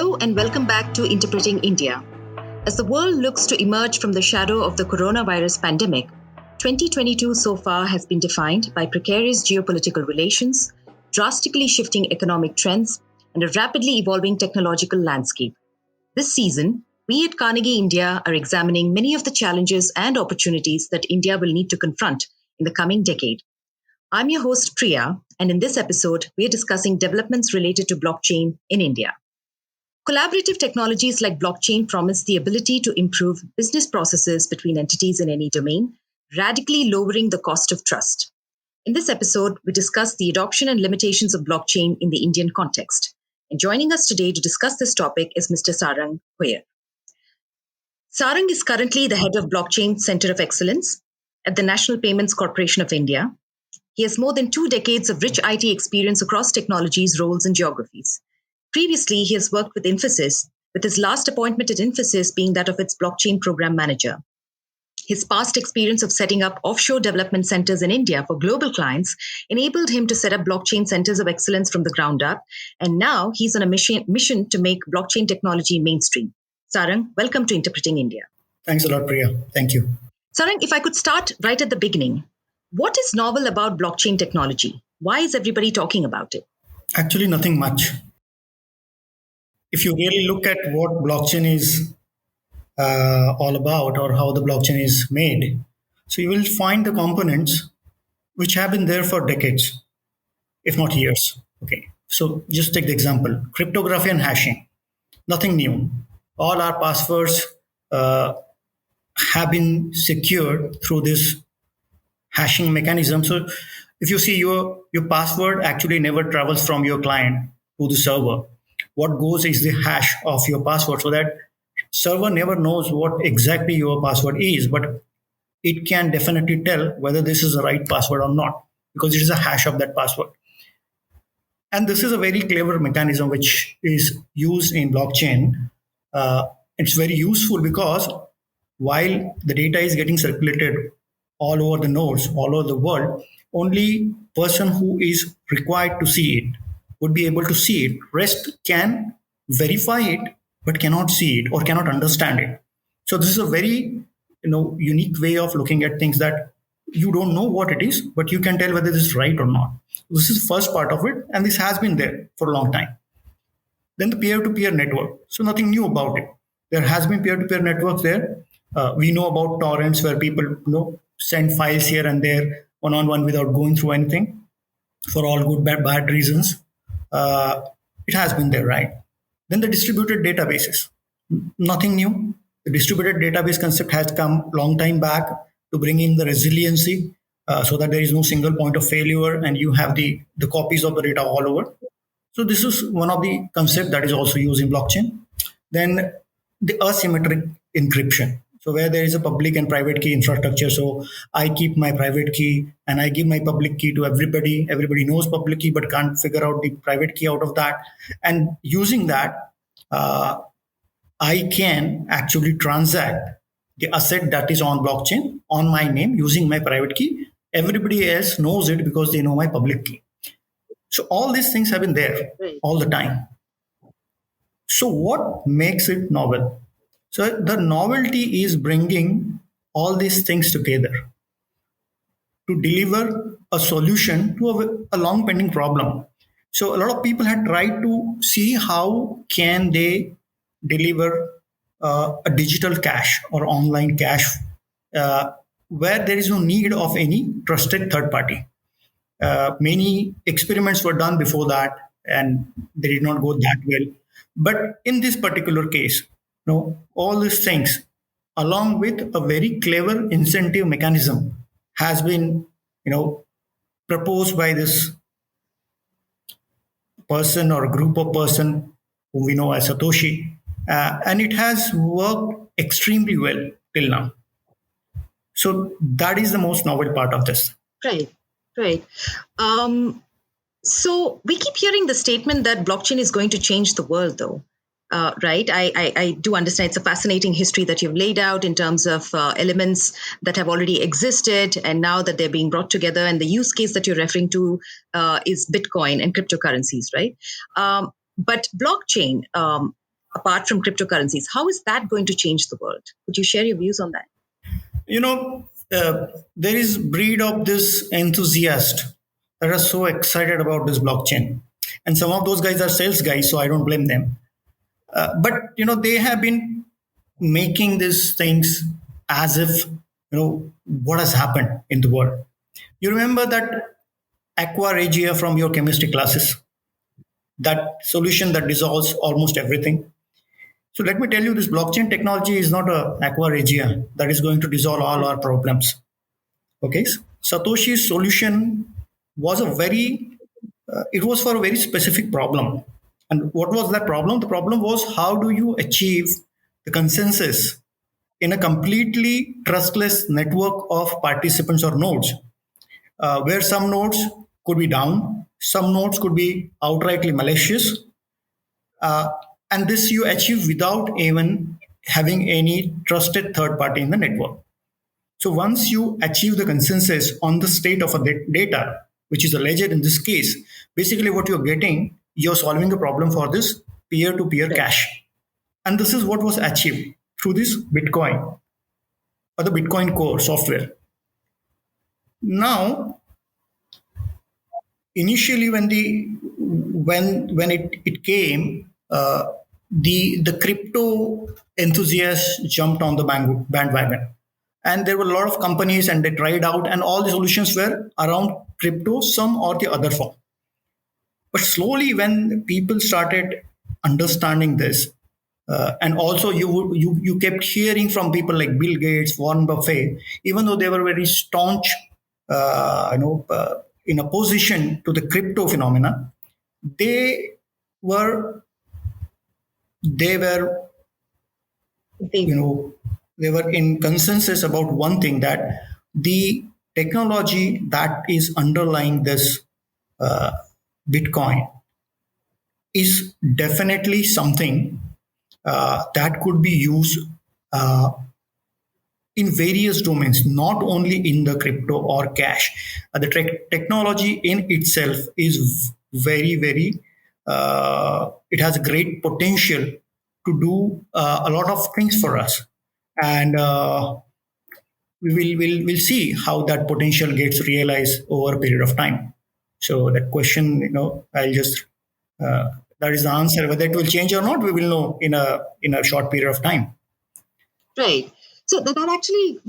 Hello and welcome back to Interpreting India. As the world looks to emerge from the shadow of the coronavirus pandemic, 2022 so far has been defined by precarious geopolitical relations, drastically shifting economic trends, and a rapidly evolving technological landscape. This season, we at Carnegie India are examining many of the challenges and opportunities that India will need to confront in the coming decade. I'm your host, Priya, and in this episode, we are discussing developments related to blockchain in India. Collaborative technologies like blockchain promise the ability to improve business processes between entities in any domain, radically lowering the cost of trust. In this episode, we discuss the adoption and limitations of blockchain in the Indian context. And joining us today to discuss this topic is Mr. Sarang Bhoyar. Sarang is currently the head of Blockchain Center of Excellence at the National Payments Corporation of India. He has more than 2 decades of rich IT experience across technologies, roles, and geographies. Previously, he has worked with Infosys, with his last appointment at Infosys being that of its blockchain program manager. His past experience of setting up offshore development centers in India for global clients enabled him to set up blockchain centers of excellence from the ground up, and now he's on a mission to make blockchain technology mainstream. Sarang, welcome to Interpreting India. Thanks a lot, Priya. Thank you. Sarang, if I could start right at the beginning, what is novel about blockchain technology? Why is everybody talking about it? Actually, nothing much. If you really look at what blockchain is all about or how the blockchain is made, so you will find the components which have been there for decades, if not years. Okay, so just take the example, cryptography and hashing. Nothing new. All our passwords have been secured through this hashing mechanism. So if you see your password actually never travels from your client to the server. What goes is the hash of your password, so that server never knows what exactly your password is, but it can definitely tell whether this is the right password or not, because it is a hash of that password. And this is a very clever mechanism which is used in blockchain. It's very useful because while the data is getting circulated all over the nodes, all over the world, only person who is required to see it would be able to see it. Rest can verify it, but cannot see it or cannot understand it. So this is a very unique way of looking at things, that you don't know what it is, but you can tell whether this is right or not. This is the first part of it, and this has been there for a long time. Then the peer-to-peer network. So nothing new about it. There has been peer-to-peer networks there. We know about torrents where people send files here and there one-on-one without going through anything for all good, bad reasons. It has been there, right? Then the distributed databases. Nothing new. The distributed database concept has come long time back to bring in the resiliency so that there is no single point of failure and you have the copies of the data all over. So this is one of the concepts that is also used in blockchain. Then the asymmetric encryption. So where there is a public and private key infrastructure. So I keep my private key and I give my public key to everybody. Everybody knows public key but can't figure out the private key out of that. And using that, I can actually transact the asset that is on blockchain on my name using my private key. Everybody else knows it because they know my public key. So all these things have been there all the time. So what makes it novel? So the novelty is bringing all these things together to deliver a solution to a long pending problem. So a lot of people had tried to see how can they deliver a digital cash or online cash where there is no need of any trusted third party. Many experiments were done before that and they did not go that well. But in this particular case, all these things, along with a very clever incentive mechanism, has been, proposed by this person or group of person whom we know as Satoshi, and it has worked extremely well till now. So that is the most novel part of this. Right. So we keep hearing the statement that blockchain is going to change the world, though. Right. I do understand it's a fascinating history that you've laid out in terms of elements that have already existed and now that they're being brought together. And the use case that you're referring to is Bitcoin and cryptocurrencies, right? But blockchain, apart from cryptocurrencies? How is that going to change the world? Could you share your views on that? You know, there is breed of this enthusiast that are so excited about this blockchain, and some of those guys are sales guys, so I don't blame them. But they have been making these things as if what has happened in the world. You remember that aqua regia from your chemistry classes, that solution that dissolves almost everything. So let me tell you, this blockchain technology is not a aqua regia that is going to dissolve all our problems. Okay, Satoshi's solution was it was for a very specific problem. And what was that problem? The problem was, how do you achieve the consensus in a completely trustless network of participants or nodes, where some nodes could be down, some nodes could be outrightly malicious, uh, and this you achieve without even having any trusted third party in the network. So once you achieve the consensus on the state of a data, which is a ledger in this case, basically what you're getting, you're solving a problem for this peer-to-peer cache. And this is what was achieved through this Bitcoin or the Bitcoin core software. Now, initially when it came, the crypto enthusiasts jumped on the bandwagon, and there were a lot of companies and they tried out, and all the solutions were around crypto, some or the other form. But slowly, when people started understanding this, and also you kept hearing from people like Bill Gates, Warren Buffett, even though they were very staunch, in opposition to the crypto phenomena, they were they were They, you know they were in consensus about one thing, that the technology that is underlying this uh, Bitcoin is definitely something that could be used uh, in various domains, not only in the crypto or cash. The technology in itself is very, very, it has great potential to do a lot of things for us. And we'll see how that potential gets realized over a period of time. So that question, I'll just that is the answer. Whether it will change or not, we will know in a short period of time. right. So that actually,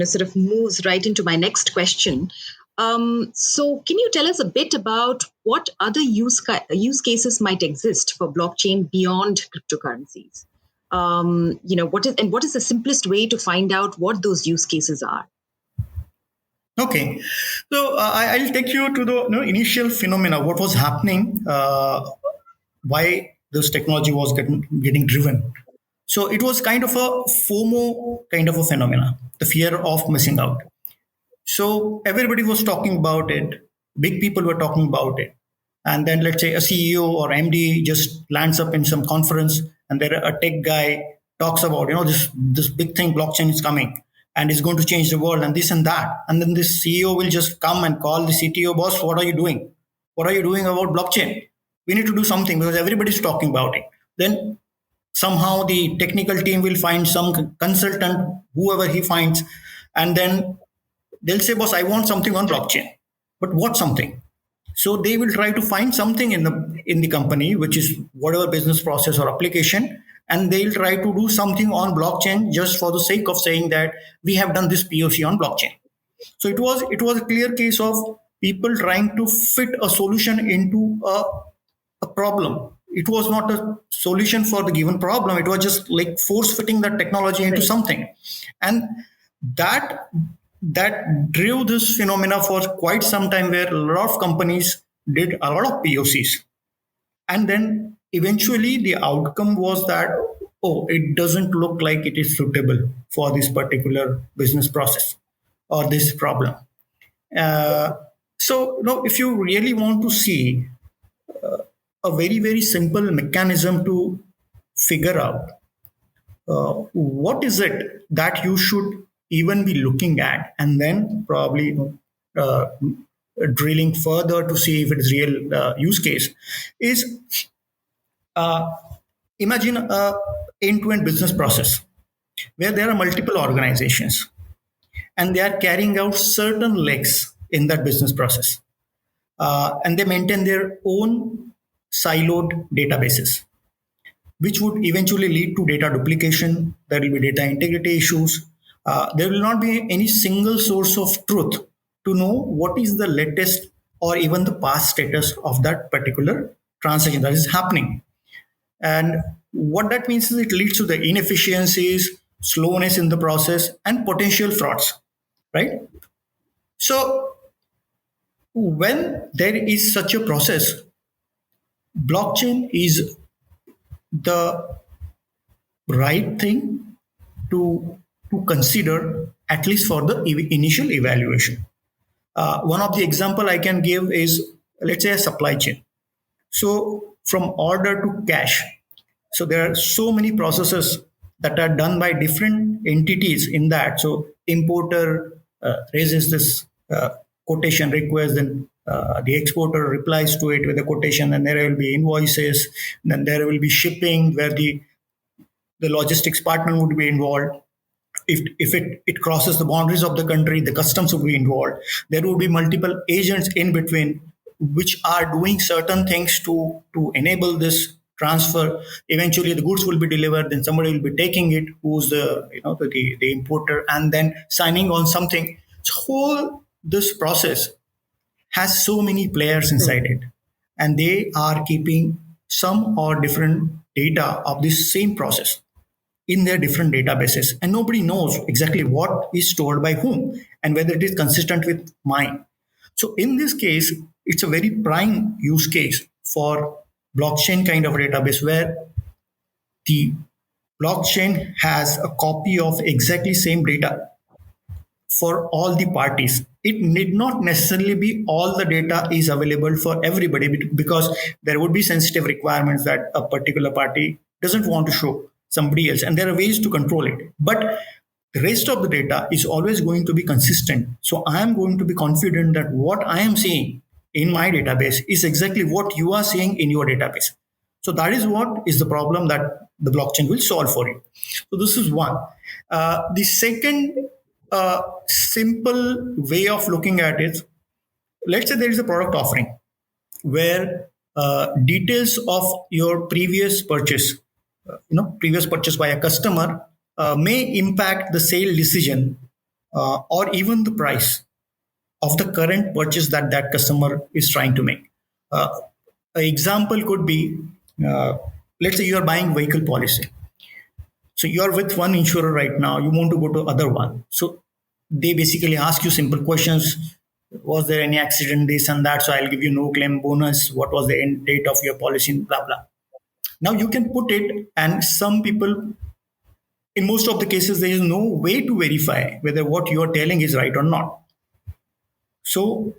sort of moves right into my next question. So, can you tell us a bit about what other use cases might exist for blockchain beyond cryptocurrencies? What is the simplest way to find out what those use cases are? Okay, so I'll take you to the initial phenomena. What was happening? Why this technology was getting driven? So it was kind of a FOMO kind of a phenomena, the fear of missing out. So everybody was talking about it. Big people were talking about it. And then let's say a CEO or MD just lands up in some conference, and there a tech guy talks about, this big thing, blockchain is coming and it's going to change the world and this and that. And then this CEO will just come and call the CTO, boss, what are you doing? What are you doing about blockchain? We need to do something because everybody's talking about it. Then somehow the technical team will find some consultant, whoever he finds, and then they'll say, boss, I want something on blockchain. But what something? So they will try to find something in the company, which is whatever business process or application, and they'll try to do something on blockchain just for the sake of saying that we have done this POC on blockchain. So it was a clear case of people trying to fit a solution into a problem. It was not a solution for the given problem. It was just like force fitting that technology into something, and that that drove this phenomena for quite some time, where a lot of companies did a lot of POCs. And then eventually the outcome was that, oh, it doesn't look like it is suitable for this particular business process or this problem. Uh, so, if you really want to see a very, very simple mechanism to figure out what is it that you should even be looking at, and then probably uh, drilling further to see if it is real use case, is Imagine a end-to-end business process where there are multiple organizations and they are carrying out certain legs in that business process. And they maintain their own siloed databases, which would eventually lead to data duplication. There will be data integrity issues. There will not be any single source of truth to know what is the latest or even the past status of that particular transaction that is happening. And what that means is it leads to the inefficiencies, slowness in the process, and potential frauds, right? So when there is such a process, blockchain is the right thing to consider, at least for the initial evaluation. One of the example I can give is, let's say, a supply chain. So from order to cash, so there are so many processes that are done by different entities in that. So importer raises this quotation request, then the exporter replies to it with a quotation, and there will be invoices, then there will be shipping where the logistics partner would be involved. If it crosses the boundaries of the country, the customs would be involved. There would be multiple agents in between which are doing certain things to enable this transfer. Eventually the goods will be delivered, then somebody will be taking it, who's the importer, and then signing on something. So whole this process has so many players inside it, and they are keeping some or different data of this same process in their different databases, and nobody knows exactly what is stored by whom and whether it is consistent with mine. So in this case, it's a very prime use case for blockchain kind of database, where the blockchain has a copy of exactly same data for all the parties. It need not necessarily be all the data is available for everybody, because there would be sensitive requirements that a particular party doesn't want to show somebody else, and there are ways to control it. But the rest of the data is always going to be consistent. So I am going to be confident that what I am seeing in my database is exactly what you are seeing in your database. So that is what is the problem that the blockchain will solve for you. So this is one. The second simple way of looking at it, let's say there is a product offering where details of your previous purchase by a customer may impact the sale decision, or even the price of the current purchase that that customer is trying to make. An example could be, let's say you are buying vehicle policy. So you are with one insurer right now, you want to go to other one. So they basically ask you simple questions. Was there any accident, this and that? So I'll give you no claim bonus. What was the end date of your policy? Blah, blah. Now you can put it, and some people, in most of the cases, there is no way to verify whether what you are telling is right or not. So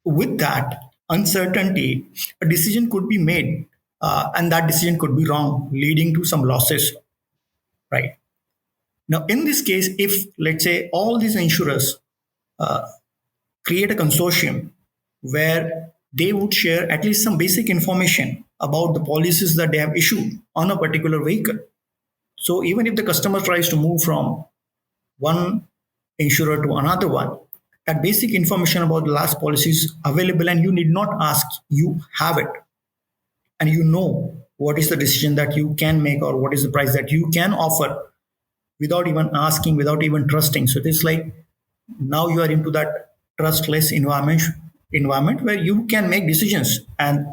with that uncertainty, a decision could be made, and that decision could be wrong, leading to some losses, right? Now, in this case, if let's say all these insurers create a consortium where they would share at least some basic information about the policies that they have issued on a particular vehicle. So even if the customer tries to move from one insurer to another one, that basic information about the last policy is available, and you need not ask, you have it. And you know what is the decision that you can make, or what is the price that you can offer, without even asking, without even trusting. So it's like now you are into that trustless environment where you can make decisions. And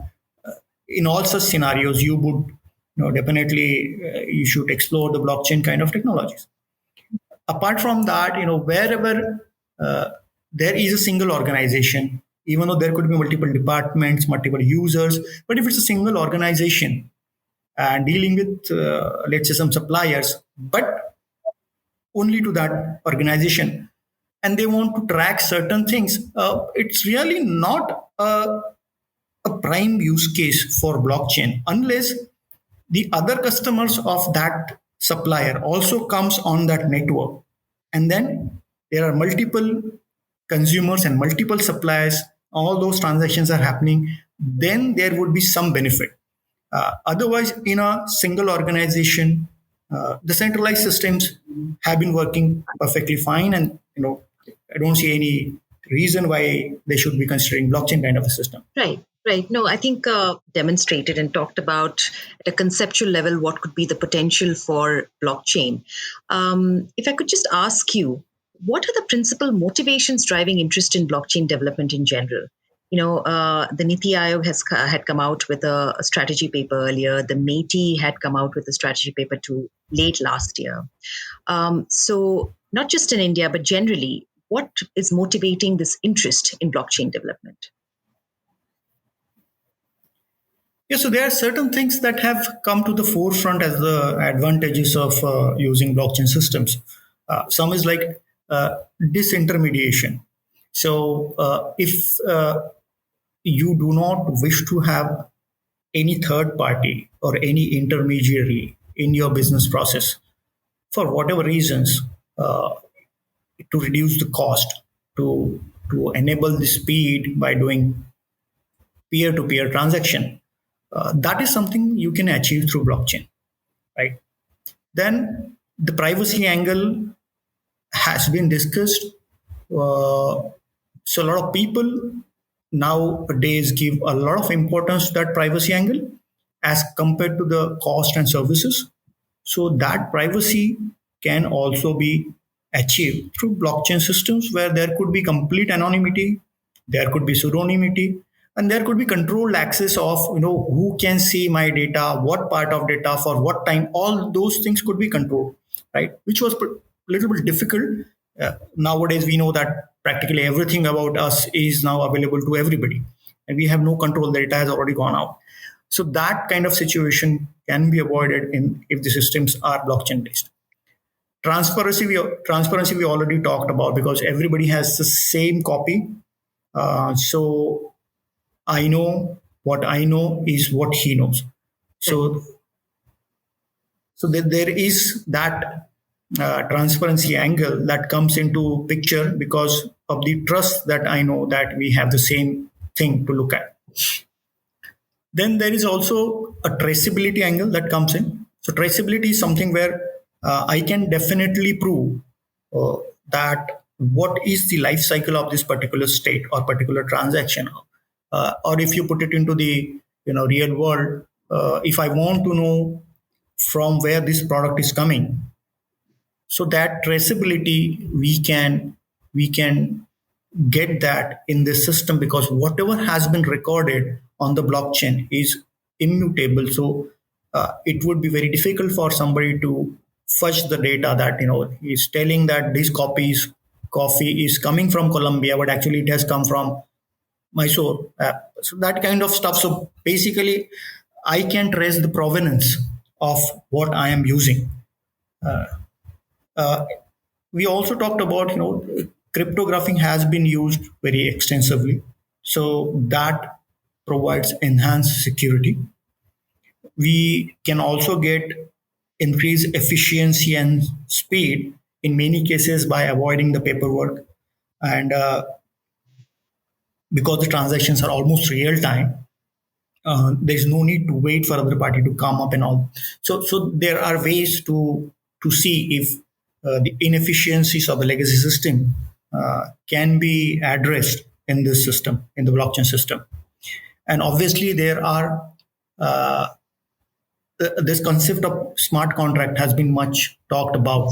in all such scenarios, you would definitely you should explore the blockchain kind of technologies. Apart from that, wherever there is a single organization, even though there could be multiple departments, multiple users, but if it's a single organization and dealing with, let's say, some suppliers, but only to that organization, and they want to track certain things, it's really not a prime use case for blockchain, unless the other customers of that supplier also comes on that network, and then there are multiple consumers and multiple suppliers, all those transactions are happening, then there would be some benefit. Otherwise, in a single organization, the centralized systems have been working perfectly fine, and I don't see any reason why they should be considering blockchain kind of a system. Right, right. No, I think demonstrated and talked about at a conceptual level what could be the potential for blockchain. If I could just ask you, what are the principal motivations driving interest in blockchain development in general? The Niti Aayog had come out with a strategy paper earlier. The MeitY had come out with a strategy paper too late last year. So not just in India, but generally, what is motivating this interest in blockchain development? Yeah, so there are certain things that have come to the forefront as the advantages of using blockchain systems. Some is like disintermediation. So if you do not wish to have any third party or any intermediary in your business process for whatever reasons, to reduce the cost, to enable the speed by doing peer-to-peer transaction, that is something you can achieve through blockchain, right? Then the privacy angle has been discussed. So a lot of people nowadays give a lot of importance to that privacy angle as compared to the cost and services. So that privacy can also be achieved through blockchain systems where there could be complete anonymity, there could be pseudonymity, and there could be controlled access of who can see my data, what part of data, for what time. All those things could be controlled, right? Which was a little bit difficult. Nowadays, we know that practically everything about us is now available to everybody, and we have no control. The data has already gone out. So that kind of situation can be avoided if the systems are blockchain based. Transparency we already talked about because everybody has the same copy. So I know what I know is what he knows. So there is that transparency angle that comes into picture because of the trust that I know that we have the same thing to look at. Then there is also a traceability angle that comes in. So traceability is something where I can definitely prove uh, that what is the life cycle of this particular state or particular transaction. Or if you put it into the real world, if I want to know from where this product is coming, so that traceability we can get that in this system because whatever has been recorded on the blockchain is immutable. So it would be very difficult for somebody to fudge the data that is telling that this coffee is coming from Colombia, but actually it has come from Mysore. So that kind of stuff. So basically, I can trace the provenance of what I am using. Uh, we also talked about cryptography has been used very extensively, so that provides enhanced security. We can also get increased efficiency and speed in many cases by avoiding the paperwork, and because the transactions are almost real time, there's no need to wait for other party to come up and all. So there are ways to see if the inefficiencies of the legacy system can be addressed in this system, in the blockchain system. And obviously there are uh, this concept of smart contract has been much talked about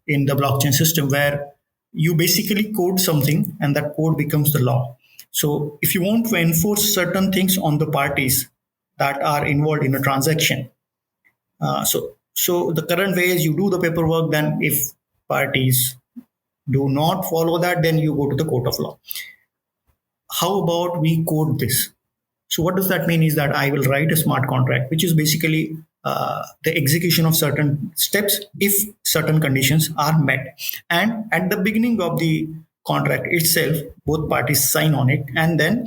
in the blockchain system where you basically code something and that code becomes the law. So if you want to enforce certain things on the parties that are involved in a transaction, so the current way is you do the paperwork, then if parties do not follow that, then you go to the court of law. How about we code this? So what does that mean is that I will write a smart contract, which is basically the execution of certain steps if certain conditions are met. And at the beginning of the contract itself, both parties sign on it, and then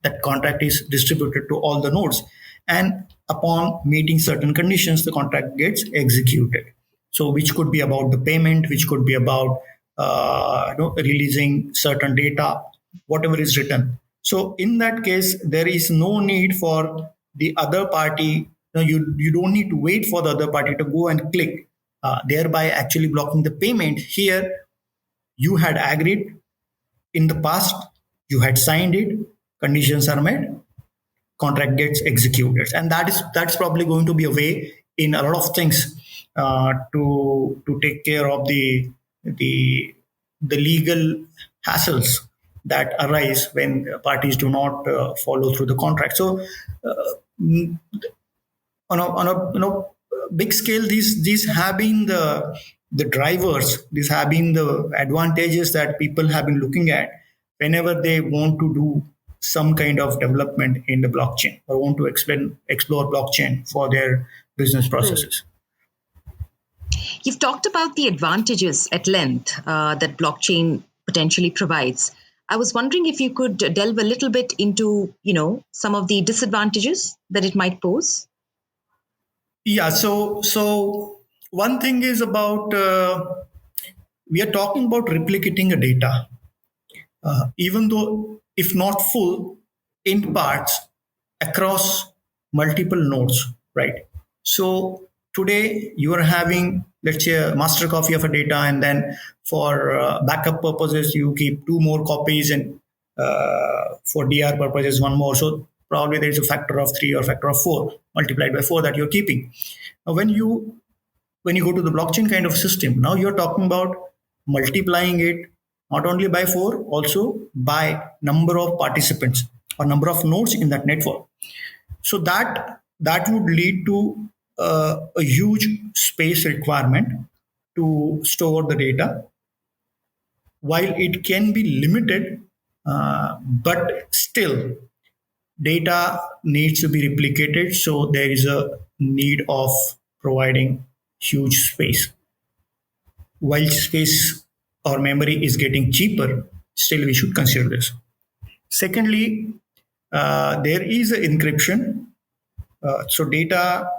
that contract is distributed to all the nodes. And upon meeting certain conditions, the contract gets executed. So which could be about the payment, which could be about releasing certain data, whatever is written. So in that case, there is no need for the other party You don't need to wait for the other party to go and click, thereby actually blocking the payment. Here, you had agreed in the past, you had signed it, conditions are met, contract gets executed, and that's probably going to be a way in a lot of things to take care of the the legal hassles that arise when parties do not follow through the contract. So on a big scale, these have been the drivers, these have been the advantages that people have been looking at whenever they want to do some kind of development in the blockchain or want to explore blockchain for their business processes. You've talked about the advantages at length that blockchain potentially provides. I was wondering if you could delve a little bit into, some of the disadvantages that it might pose. Yeah, so one thing is about we are talking about replicating a data, even though if not full, in parts across multiple nodes, right? So today you are having, let's say, a master copy of a data, and then for backup purposes you keep two more copies, and for DR purposes one more. So probably there is a factor of three or factor of four multiplied by four that you're keeping. Now, when you go to the blockchain kind of system, now you're talking about multiplying it not only by four, also by number of participants or number of nodes in that network. So that would lead to a huge space requirement to store the data. While it can be limited, but still data needs to be replicated, so there is a need of providing huge space. While space or memory is getting cheaper, still we should consider this. Secondly, there is an encryption. So data,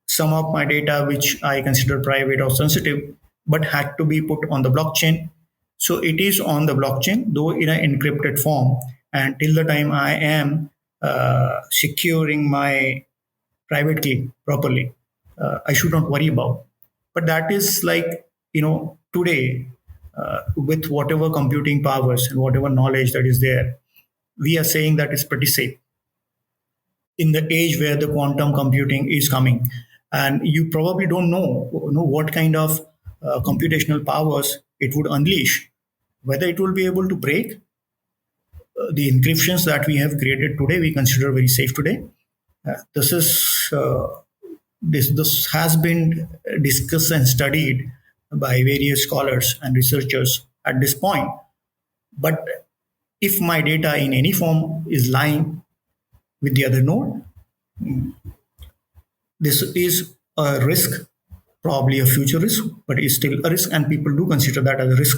some of my data which I consider private or sensitive, but had to be put on the blockchain. So it is on the blockchain, though in an encrypted form. And till the time I am securing my private key properly, I should not worry about. But that is like, today, with whatever computing powers and whatever knowledge that is there, we are saying that it's pretty safe in the age where the quantum computing is coming. And you probably don't know what kind of computational powers it would unleash, whether it will be able to break the encryptions that we have created today. We consider very safe today. This is this has been discussed and studied by various scholars and researchers at this point. But if my data in any form is lying with the other node, this is a risk, probably a future risk, but it's still a risk, and people do consider that as a risk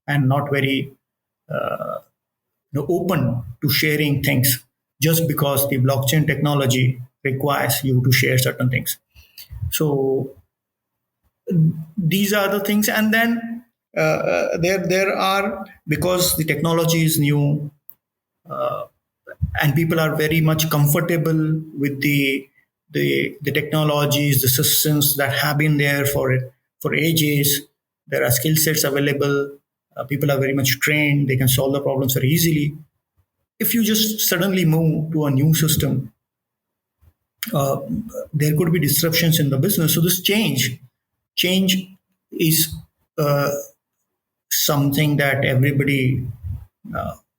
and not very open to sharing things just because the blockchain technology requires you to share certain things. So these are the things, and then there are, because the technology is new, and people are very much comfortable with the technologies, the systems that have been there for ages. There are skill sets available. People are very much trained. They can solve the problems very easily. If you just suddenly move to a new system, there could be disruptions in the business. So this change is something that everybody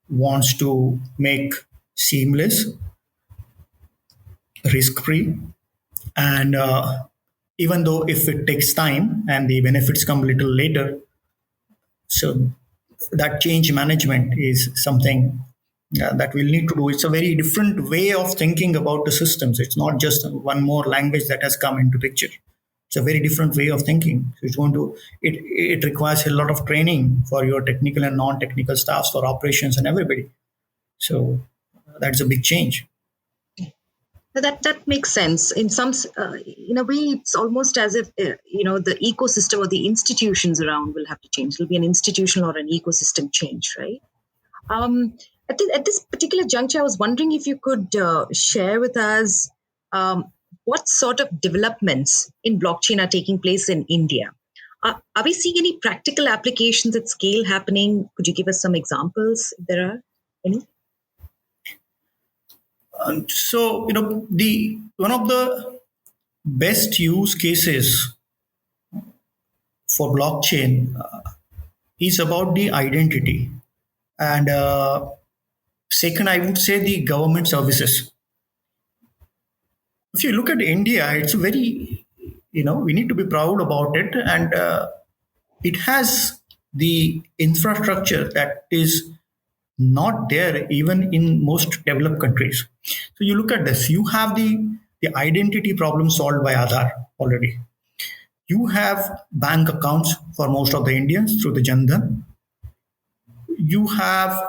wants to make seamless, risk-free, and even though if it takes time and the benefits come a little later, so that change management is something that we'll need to do. It's a very different way of thinking about the systems. It's not just one more language that has come into picture. It's a very different way of thinking. So it requires a lot of training for your technical and non-technical staffs, for operations and everybody. So that's a big change. That makes sense. In a way, it's almost as if the ecosystem or the institutions around will have to change. It'll be an institutional or an ecosystem change, right? At this particular juncture, I was wondering if you could share with us what sort of developments in blockchain are taking place in India? Are we seeing any practical applications at scale happening? Could you give us some examples if there are any? So the one of the best use cases for blockchain is about the identity, and second, I would say the government services. If you look at India, it's very, we need to be proud about it, and it has the infrastructure that is not there even in most developed countries. So you look at this, you have the identity problem solved by Aadhaar already. You have bank accounts for most of the Indians through the Jan. You have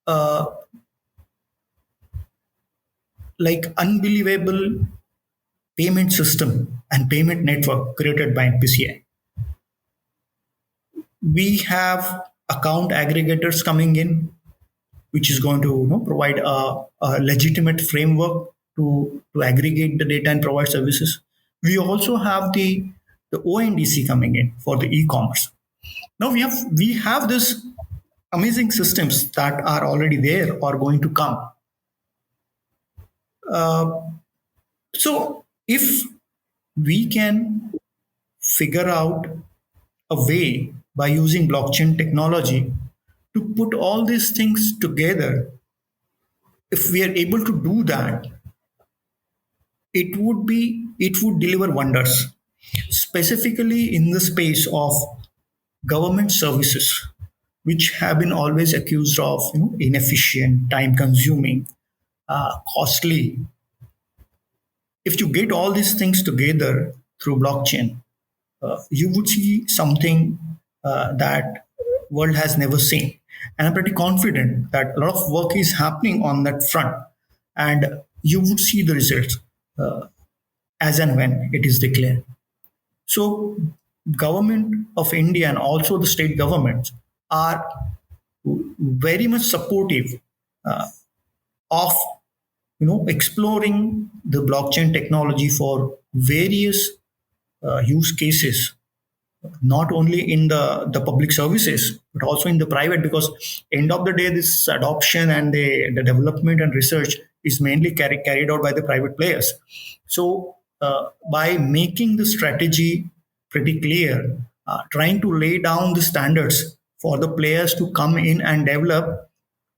uh, like unbelievable payment system and payment network created by NPCI. We have account aggregators coming in, which is going to provide a legitimate framework to aggregate the data and provide services. We also have the ONDC coming in for the e-commerce. Now we have this amazing systems that are already there or going to come. So if we can figure out a way by using blockchain technology to put all these things together, if we are able to do that, it would deliver wonders, specifically in the space of government services, which have been always accused of inefficient, time consuming, costly. If you get all these things together through blockchain, you would see something that world has never seen. And I'm pretty confident that a lot of work is happening on that front, and you would see the results as and when it is declared. So, government of India and also the state governments are very much supportive of exploring the blockchain technology for various use cases, not only in the public services but also in the private, because end of the day this adoption and the development and research is mainly carried out by the private players. So by making the strategy pretty clear, trying to lay down the standards for the players to come in and develop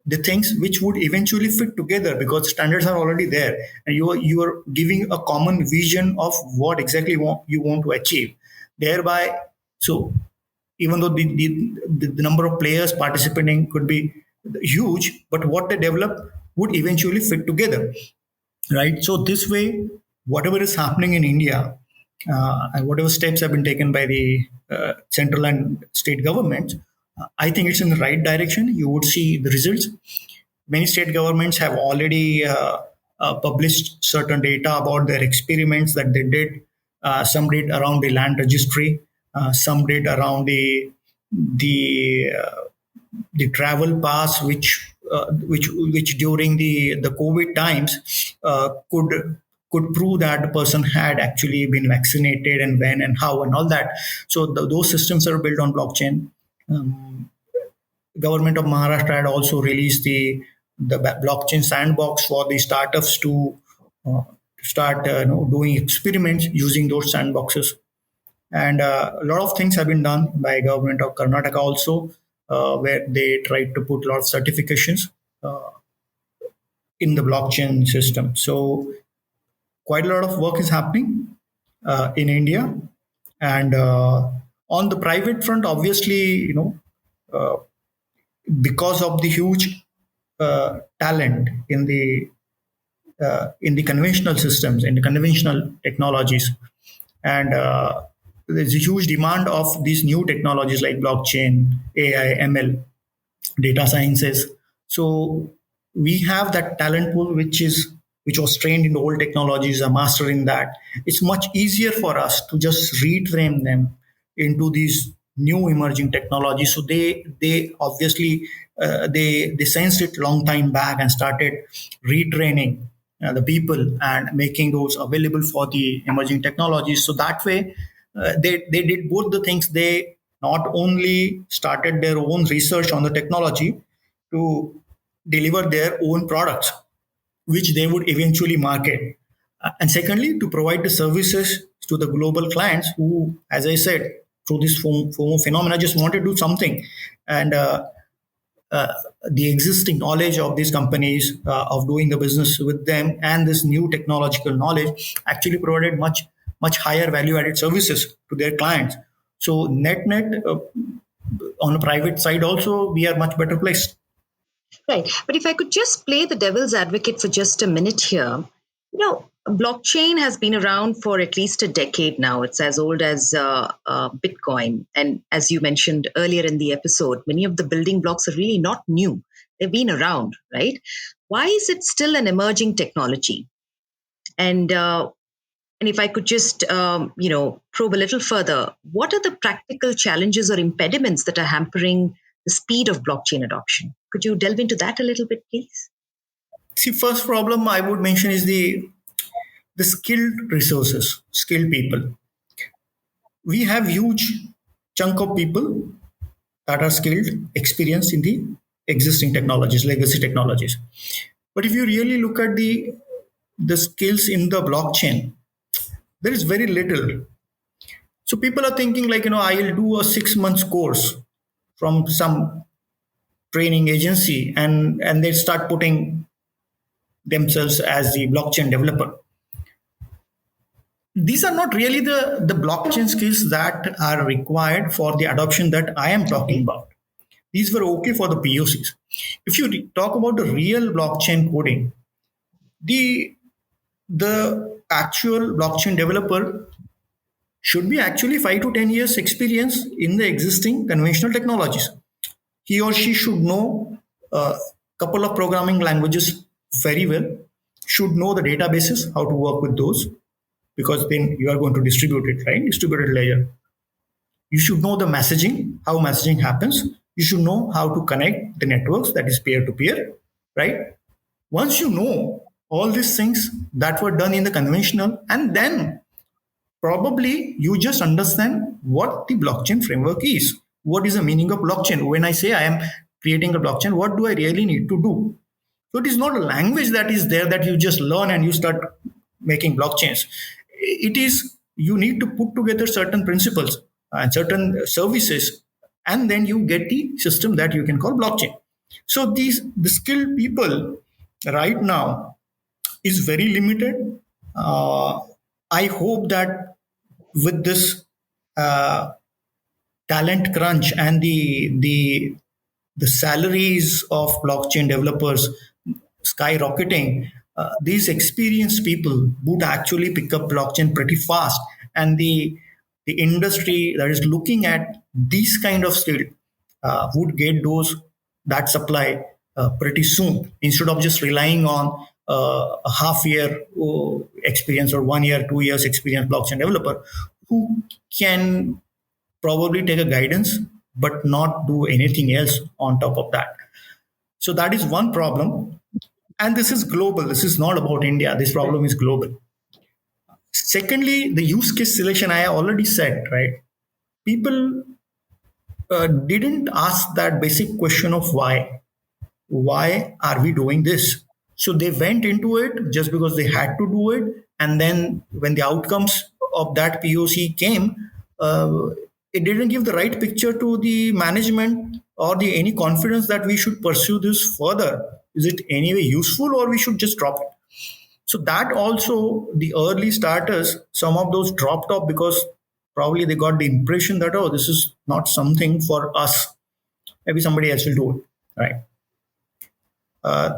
the things which would eventually fit together, because standards are already there and you are giving a common vision of what exactly you want to achieve thereby. So even though the number of players participating could be huge, but what they develop would eventually fit together, right? So this way, whatever is happening in India, and whatever steps have been taken by the central and state governments, I think it's in the right direction. You would see the results. Many state governments have already published certain data about their experiments that they did. Some did around the land registry, some did around the the travel pass, which during the COVID times could prove that the person had actually been vaccinated and when and how and all that. So those systems are built on blockchain. Government of Maharashtra had also released the blockchain sandbox for the startups uh, to start doing experiments using those sandboxes. And a lot of things have been done by government of Karnataka also, where they tried to put a lot of certifications uh, in the blockchain system. So quite a lot of work is happening in India, and on the private front, obviously, uh, because of the huge talent in the conventional systems, in the conventional technologies, and there's a huge demand of these new technologies like blockchain, AI, ML, data sciences. So we have that talent pool which was trained in old technologies, are mastering that. It's much easier for us to just retrain them into these new emerging technologies. So they obviously they sensed it long time back and started retraining the people and making those available for the emerging technologies. So that way, they did both the things. They not only started their own research on the technology to deliver their own products, which they would eventually market. And secondly, to provide the services to the global clients who, as I said, through this FOMO phenomena, just want to do something. And the existing knowledge of these companies, of doing the business with them, and this new technological knowledge actually provided much higher value added services to their clients. So net on a private side also, we are much better placed. Right. But if I could just play the devil's advocate for just a minute here, blockchain has been around for at least a decade now. It's as old as Bitcoin. And as you mentioned earlier in the episode, many of the building blocks are really not new. They've been around, right? Why is it still an emerging technology? And if I could just, probe a little further, what are the practical challenges or impediments that are hampering the speed of blockchain adoption? Could you delve into that a little bit, please? See, first problem I would mention is the skilled resources, skilled people. We have huge chunk of people that are skilled, experienced in the existing technologies, legacy technologies. But if you really look at the skills in the blockchain, there is very little. So people are thinking like, I'll do a 6 months course from some training agency, and they start putting themselves as the blockchain developer. These are not really the blockchain skills that are required for the adoption that I am talking about. These were okay for the POCs. If you talk about the real blockchain coding, the actual blockchain developer should be actually 5 to 10 years experience in the existing conventional technologies. He or she should know a couple of programming languages very well, should know the databases, how to work with those, because then you are going to distribute it, right? Distributed layer. You should know the messaging, how messaging happens. You should know how to connect the networks, that is peer to peer, right? Once you know all these things that were done in the conventional, and then probably you just understand what the blockchain framework is. What is the meaning of blockchain? When I say I am creating a blockchain, what do I really need to do? So it is not a language that is there that you just learn and you start making blockchains. It is, you need to put together certain principles and certain services, and then you get the system that you can call blockchain. So the skilled people right now is very limited. I hope that with this uh, talent crunch and the salaries of blockchain developers skyrocketing, these experienced people would actually pick up blockchain pretty fast, and the industry that is looking at these kind of skill would get those that supply pretty soon, instead of just relying on a half year experience or 1 year 2 years experience blockchain developer who can probably take a guidance but not do anything else on top of that. So that is one problem. And this is global. This is not about India. This problem is global. Secondly, the use case selection, I already said, right? People didn't ask that basic question of why. Why are we doing this? So they went into it just because they had to do it. And then when the outcomes of that POC came, it didn't give the right picture to the management or the any confidence that we should pursue this further. Is it anyway useful, or we should just drop it? So that also, the early starters, some of those dropped off because probably they got the impression that, oh, this is not something for us. Maybe somebody else will do it, right?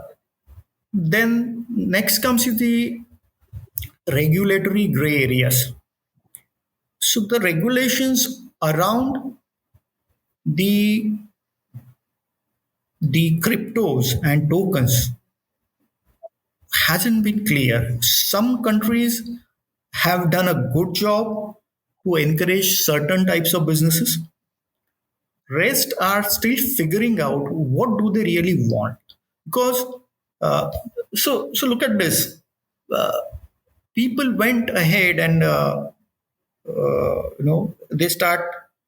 Then next comes with the regulatory gray areas. So the regulations around the the cryptos and tokens hasn't been clear. Some countries have done a good job to encourage certain types of businesses. Rest are still figuring out what do they really want. Because so look at this. people went ahead and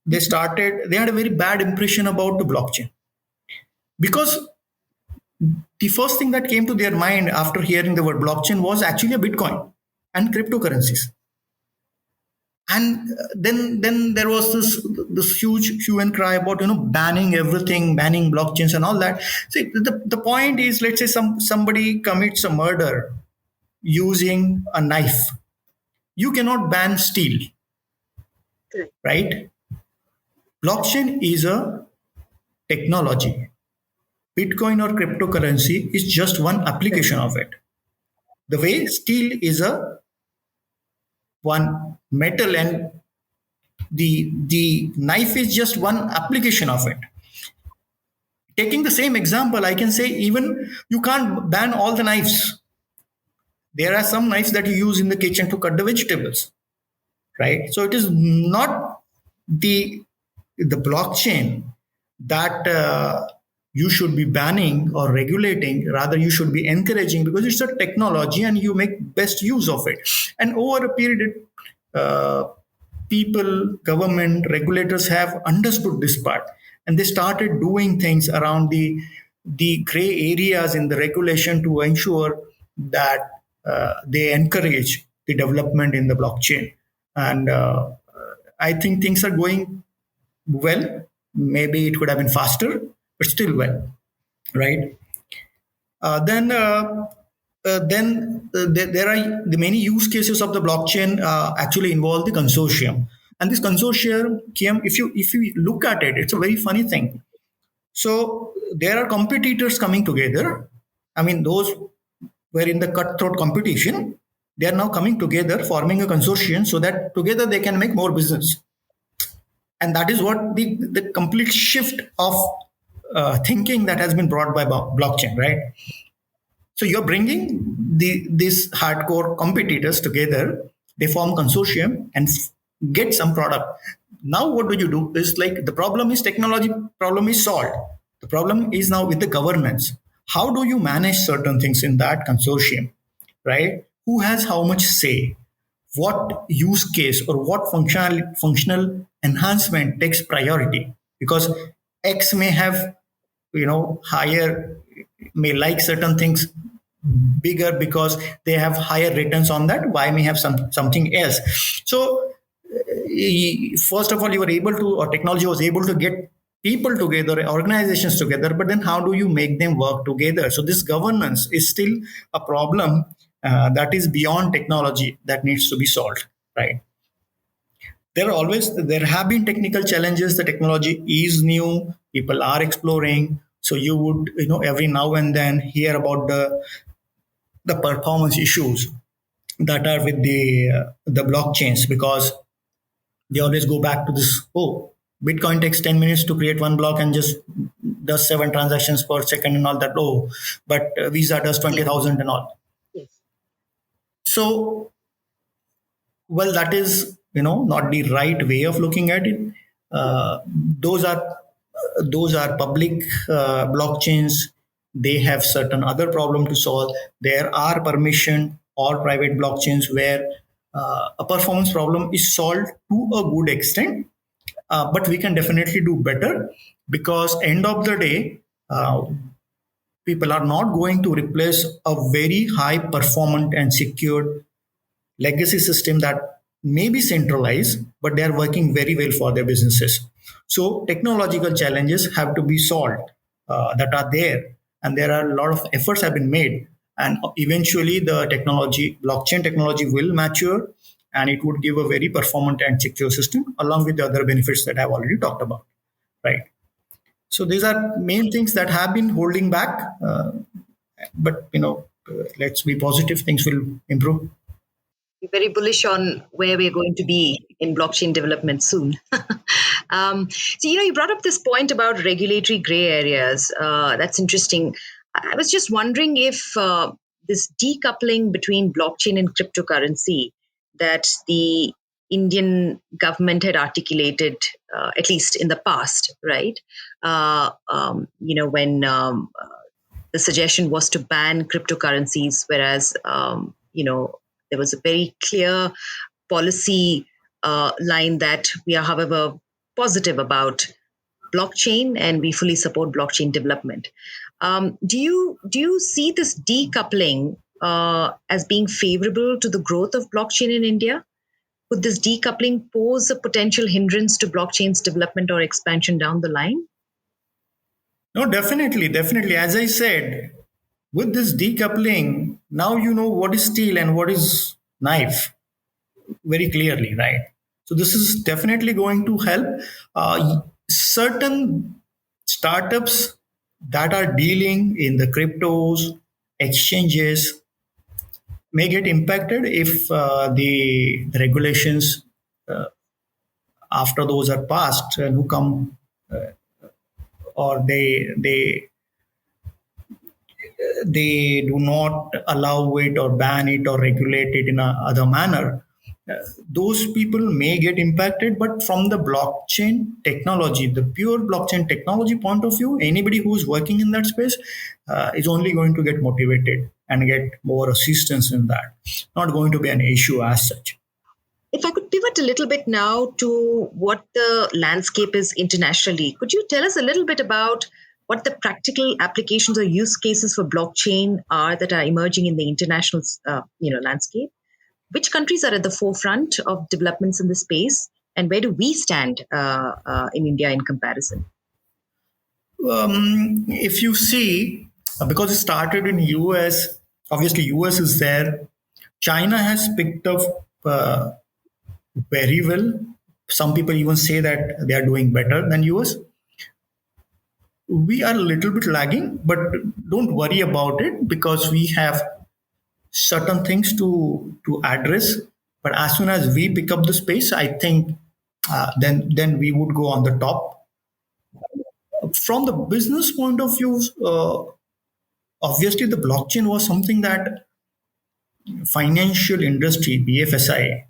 they had a very bad impression about the blockchain, because the first thing that came to their mind after hearing the word blockchain was actually a Bitcoin and cryptocurrencies. And then there was this huge hue and cry about banning everything, banning blockchains and all that. See, the point is, let's say somebody commits a murder using a knife. You cannot ban steel, right? Blockchain is a technology. Bitcoin or cryptocurrency is just one application of it. The way steel is a one metal, and the knife is just one application of it. Taking the same example, I can say even you can't ban all the knives. There are some knives that you use in the kitchen to cut the vegetables, right? So it is not the blockchain that you should be banning or regulating. Rather, you should be encouraging, because it's a technology and you make best use of it. And over a period, people, government, regulators have understood this part, and they started doing things around the gray areas in the regulation to ensure that they encourage the development in the blockchain. And I think things are going well. Maybe it could have been faster, but still well, right? There are the many use cases of the blockchain actually involve the consortium, and this consortium, if you look at it, it's a very funny thing. So there are competitors coming together. I mean, those were in the cutthroat competition. They are now coming together, forming a consortium, so that together they can make more business. And that is what the complete shift of thinking that has been brought by blockchain, right? So you're bringing these hardcore competitors together. They form consortium and get some product. Now what do you do? Is like the problem is technology problem is solved. The problem is now with the governance. How do you manage certain things in that consortium, right? Who has how much say? What use case or what functional enhancement takes priority? Because X may have higher, may like certain things bigger because they have higher returns on that. Y may have something else. So first of all, you were able to, or technology was able to get people together, organizations together, but then how do you make them work together? So this governance is still a problem that is beyond technology that needs to be solved, right? There have been technical challenges. The technology is new. People are exploring. So you would, every now and then hear about the performance issues that are with the blockchains, because they always go back to this, Bitcoin takes 10 minutes to create one block and just does 7 transactions per second and all that. But Visa does 20,000 and all. Yes. So, well, that is, not the right way of looking at it. Those are public blockchains. They have certain other problem to solve. There are permission or private blockchains where a performance problem is solved to a good extent, but we can definitely do better, because end of the day, people are not going to replace a very high performant and secured legacy system that may be centralized, but they are working very well for their businesses. So technological challenges have to be solved that are there, and there are a lot of efforts have been made, and eventually the blockchain technology will mature, and it would give a very performant and secure system along with the other benefits that I've already talked about, right? So these are main things that have been holding back, but let's be positive, things will improve. Very bullish on where we're going to be in blockchain development soon. So, you brought up this point about regulatory gray areas. That's interesting. I was just wondering if this decoupling between blockchain and cryptocurrency that the Indian government had articulated, at least in the past, right? When the suggestion was to ban cryptocurrencies, whereas there was a very clear policy line that we are, however, positive about blockchain, and we fully support blockchain development. Do you see this decoupling as being favorable to the growth of blockchain in India? Could this decoupling pose a potential hindrance to blockchain's development or expansion down the line? No, definitely, definitely. As I said, with this decoupling, now you know what is steel and what is knife very clearly, right? So this is definitely going to help certain startups that are dealing in the cryptos, exchanges may get impacted if the regulations after those are passed who come or they do not allow it or ban it or regulate it in a other manner, those people may get impacted. But from the blockchain technology, the pure blockchain technology point of view, anybody who's working in that space is only going to get motivated and get more assistance in that. Not going to be an issue as such. If I could pivot a little bit now to what the landscape is internationally, could you tell us a little bit about what the practical applications or use cases for blockchain are that are emerging in the international landscape? Which countries are at the forefront of developments in the space, and where do we stand in India in comparison? If you see, because it started in US, obviously US is there. China has picked up very well. Some people even say that they are doing better than US. We are a little bit lagging, but don't worry about it because we have certain things to address. But as soon as we pick up the space, I think then we would go on the top. From the business point of view, obviously the blockchain was something that financial industry BFSI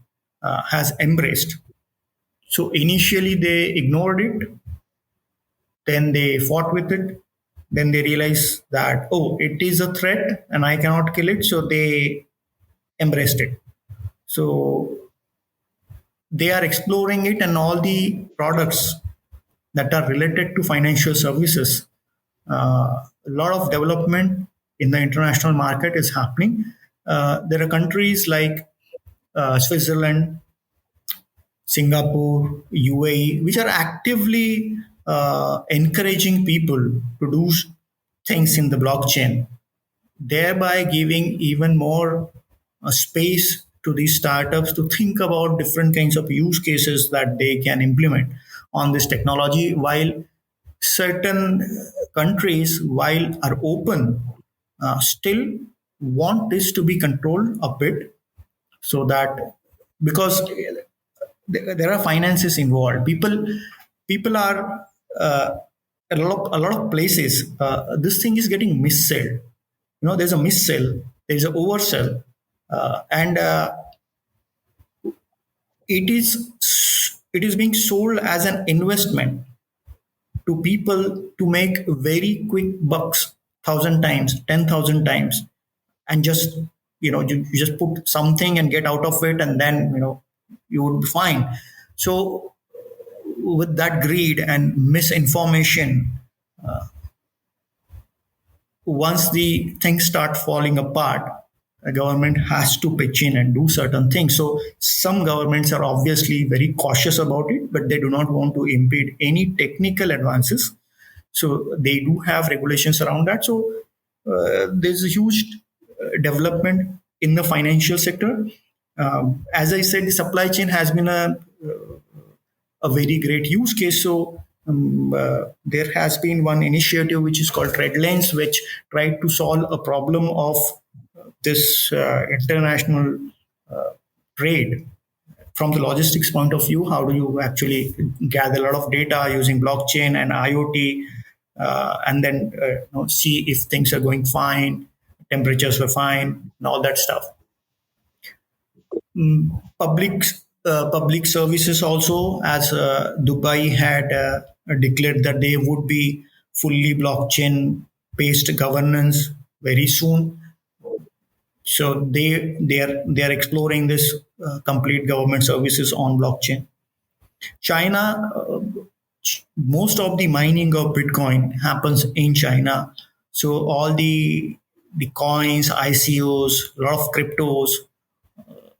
has embraced. So initially they ignored it, then they fought with it, then they realized that, oh, it is a threat and I cannot kill it, so they embraced it. So they are exploring it, and all the products that are related to financial services. A lot of development in the international market is happening. There are countries like Switzerland, Singapore, UAE, which are actively encouraging people to do things in the blockchain, thereby giving even more space to these startups to think about different kinds of use cases that they can implement on this technology, while certain countries, while are open, still want this to be controlled a bit, so that because there are finances involved, people are a lot of places. This thing is getting missell. There's a missell, there's a oversell, and it is being sold as an investment to people to make very quick bucks, 1,000 times, 10,000 times, and just you just put something and get out of it, and then you would be fine. So with that greed and misinformation, once the things start falling apart, a government has to pitch in and do certain things. So some governments are obviously very cautious about it, but they do not want to impede any technical advances. So they do have regulations around that. So there's a huge development in the financial sector. As I said, the supply chain has been a very great use case. So there has been one initiative which is called Red Lanes, which tried to solve a problem of this international trade from the logistics point of view. How do you actually gather a lot of data using blockchain and IoT, and then see if things are going fine, temperatures were fine, and all that stuff. Public services also, as Dubai had declared that they would be fully blockchain based governance very soon. So they are exploring this complete government services on blockchain. China, most of the mining of Bitcoin happens in China. So all the coins, ICOs, a lot of cryptos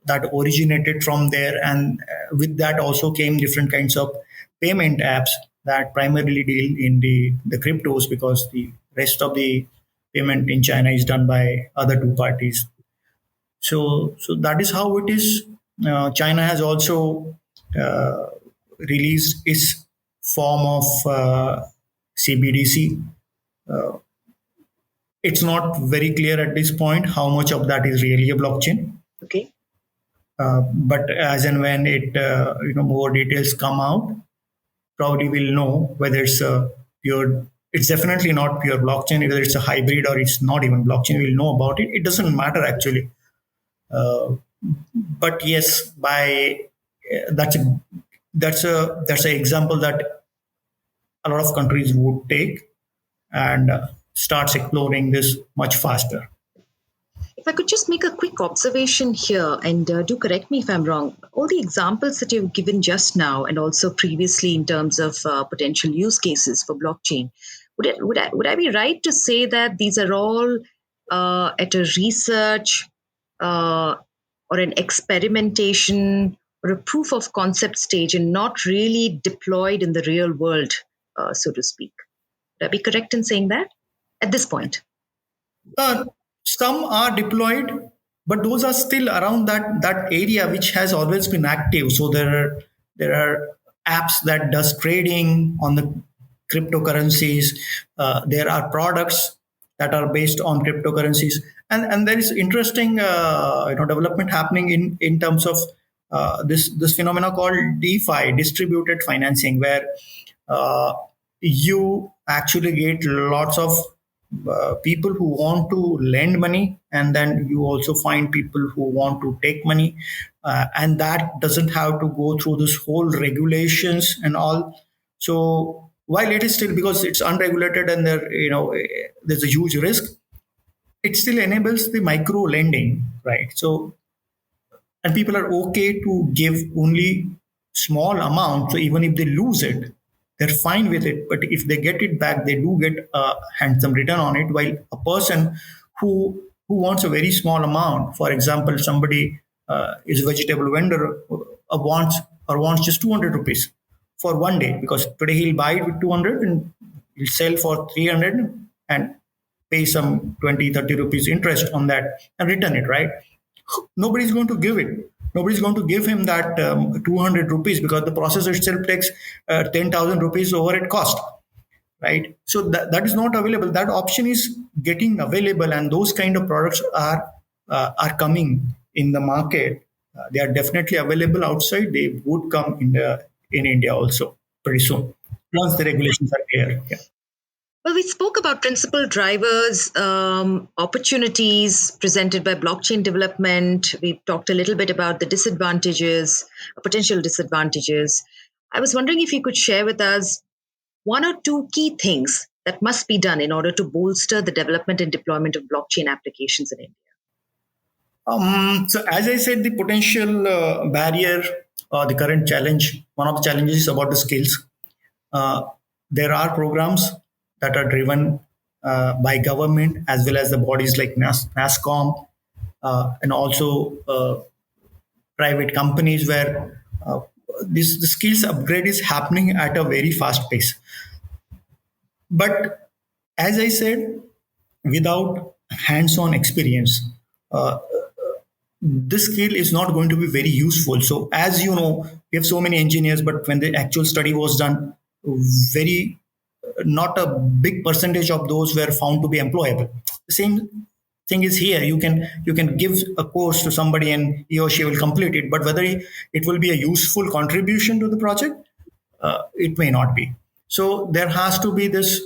that originated from there, and with that also came different kinds of payment apps that primarily deal in the cryptos, because the rest of the payment in China is done by other two parties. So that is how it is. China has also uh, released its form of CBDC. It's not very clear at this point how much of that is really a blockchain. Okay. But as and when more details come out, probably we'll know whether it's a pure. It's definitely not pure blockchain. Whether it's a hybrid or it's not even blockchain, we'll know about it. It doesn't matter actually. But yes, by that's a that's an example that a lot of countries would take and starts exploring this much faster. If I could just make a quick observation here, and do correct me if I'm wrong, all the examples that you've given just now, and also previously in terms of potential use cases for blockchain, would I be right to say that these are all at a research uh, or an experimentation or a proof of concept stage and not really deployed in the real world, so to speak? Would I be correct in saying that at this point? Uh, some are deployed, but those are still around that area which has always been active. So there are apps that does trading on the cryptocurrencies. There are products that are based on cryptocurrencies, and there is interesting development happening in terms of this phenomena called DeFi, distributed financing, where uh, you actually get lots of people who want to lend money, and then you also find people who want to take money, and that doesn't have to go through this whole regulations and all. So while it is still, because it's unregulated and there's a huge risk, it still enables the micro lending, right? So, and people are okay to give only small amount, so even if they lose it, they're fine with it, but if they get it back, they do get a handsome return on it. While a person who wants a very small amount, for example, somebody is a vegetable vendor, wants just 200 rupees for one day, because today he'll buy it with 200 and he'll sell for 300 and pay some 20-30 rupees interest on that and return it, right? Nobody's going to give it. Nobody's going to give him that 200 rupees, because the process itself takes 10,000 rupees overhead cost, right? So that is not available. That option is getting available, and those kind of products are coming in the market. They are definitely available outside. They would come in India also pretty soon, once the regulations are clear. Yeah. Well, we spoke about principal drivers, opportunities presented by blockchain development. We talked a little bit about the disadvantages, potential disadvantages. I was wondering if you could share with us one or two key things that must be done in order to bolster the development and deployment of blockchain applications in India. So as I said, the potential barrier, the current challenge, one of the challenges is about the skills. Uh, there are programs that are driven by government as well as the bodies like NASCOM, and also private companies, where this the skills upgrade is happening at a very fast pace. But as I said, without hands-on experience, uh, this skill is not going to be very useful. So, as you know, we have so many engineers, but when the actual study was done, very not a big percentage of those were found to be employable. The same thing is here. You can give a course to somebody and he or she will complete it, but whether it will be a useful contribution to the project, it may not be. So there has to be this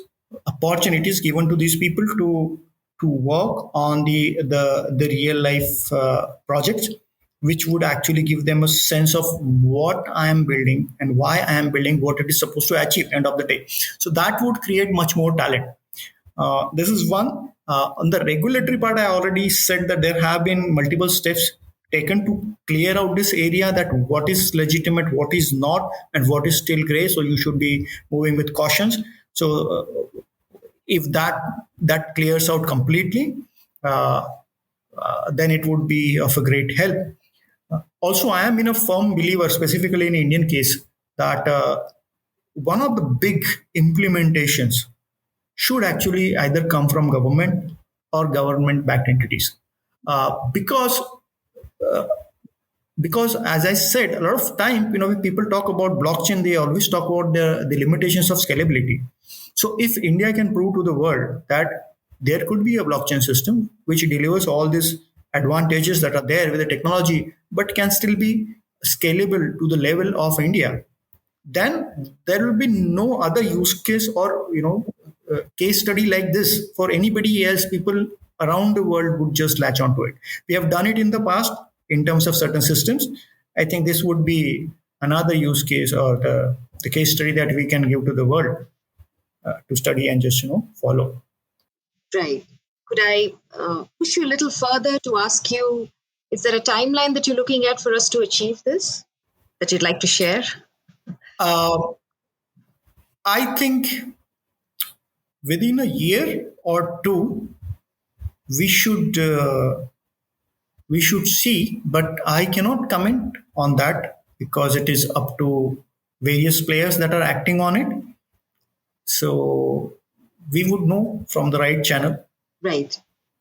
opportunities given to these people to work on the real life projects, which would actually give them a sense of what I am building and why I am building, what it is supposed to achieve end of the day. So that would create much more talent. This is one. On the regulatory part, I already said that there have been multiple steps taken to clear out this area, that what is legitimate, what is not, and what is still gray. So you should be moving with cautions. So if that clears out completely, uh, then it would be of a great help. Also, I am in a firm believer, specifically in Indian case, that one of the big implementations should actually either come from government or government backed entities, because as I said, a lot of time, when people talk about blockchain, they always talk about the limitations of scalability. So if India can prove to the world that there could be a blockchain system which delivers all these advantages that are there with the technology, but can still be scalable to the level of India, then there will be no other use case or case study like this for anybody else. People around the world would just latch onto it. We have done it in the past in terms of certain systems. I think this would be another use case, or the case study that we can give to the world to study and just follow. Right. Could I push you a little further to ask you, is there a timeline that you're looking at for us to achieve this that you'd like to share? uh, I think within a year or two we should see, but I cannot comment on that because it is up to various players that are acting on it. So we would know from the right channel. Right.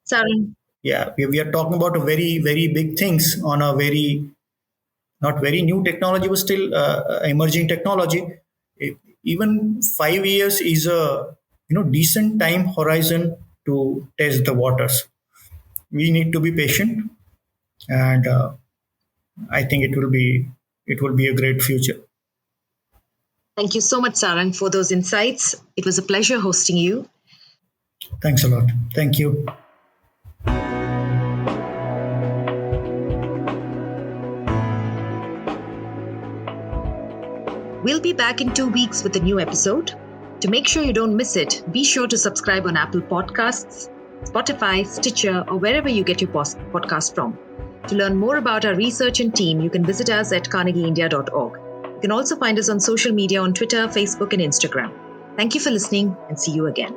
Sarang. Yeah, we are talking about a very, very big things on a very, not very new technology, but still emerging technology. Even 5 years is a decent time horizon to test the waters. We need to be patient, and I think it will be a great future. Thank you so much, Sarang, for those insights. It was a pleasure hosting you. Thanks a lot. Thank you. We'll be back in 2 weeks with a new episode. To make sure you don't miss it, be sure to subscribe on Apple Podcasts, Spotify, Stitcher, or wherever you get your podcast from. To learn more about our research and team, you can visit us at carnegieindia.org. You can also find us on social media on Twitter, Facebook, and Instagram. Thank you for listening, and see you again.